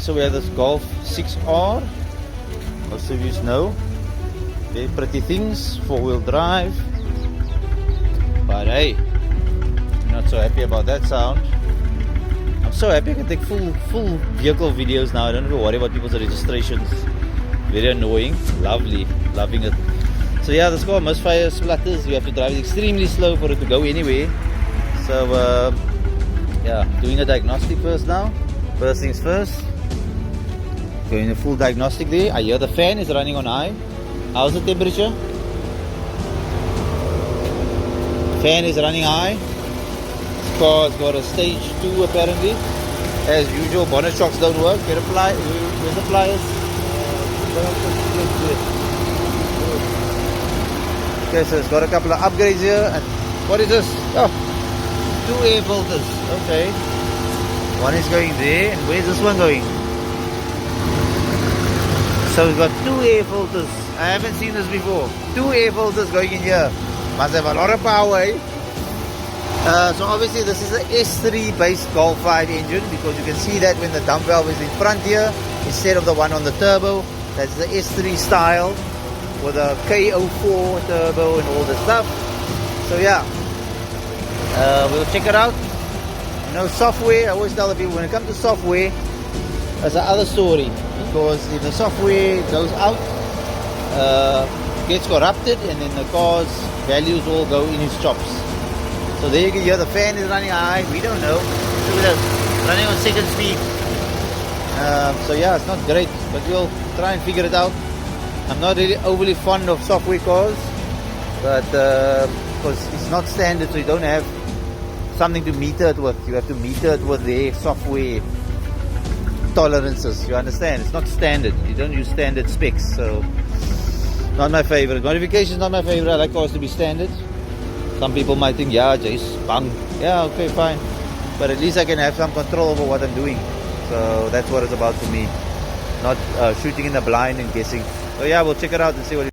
So we have this Golf 6R. Most of you know. Very pretty things, 4-wheel drive. But hey, I'm not so happy about that sound. I'm so happy I can take full vehicle videos now. I don't have to worry about people's registrations. Very annoying. Lovely. Loving it. So yeah, this car Misfire splatters. You have to drive it extremely slow for it to go anywhere. So yeah, doing a diagnostic first now. First things first. Going a full diagnostic there. I hear the fan is running on high. How's the temperature? Fan is running high. This car's got a stage 2 apparently. As usual, bonnet shocks don't work. Where's the pliers? Okay, so it's got a couple of upgrades here. And what is this? Oh, 2 air filters. Okay. One is going there. And where's this one going? So we've got 2 air filters. I haven't seen this before. 2 air filters going in here. Must have a lot of power, eh? So obviously this is a S3 based Golf 5 engine, because you can see that when the dump valve is in front here instead of the one on the turbo. That's the S3 style with a K04 turbo and all the stuff. So yeah, we'll check it out. You know, software, I always tell the people, when it comes to software, that's another story. Because if the software goes out, gets corrupted, and then the car's values all go in its chops. So there you can hear the fan is running high. We don't know. Look at that, running on 2nd speed. So yeah, it's not great, but we'll try and figure it out. I'm not really overly fond of software cars, but because it's not standard, so you don't have something to meter it with. You have to meter it with their software tolerances. You understand? It's not standard. You don't use standard specs, so not my favorite. Modification is not my favorite. I like cars to be standard. Some people might think, yeah, Jace, bang. Yeah, okay, fine. But at least I can have some control over what I'm doing. So that's what it's about for me. Not shooting in the blind and guessing. So yeah, we'll check it out and see what it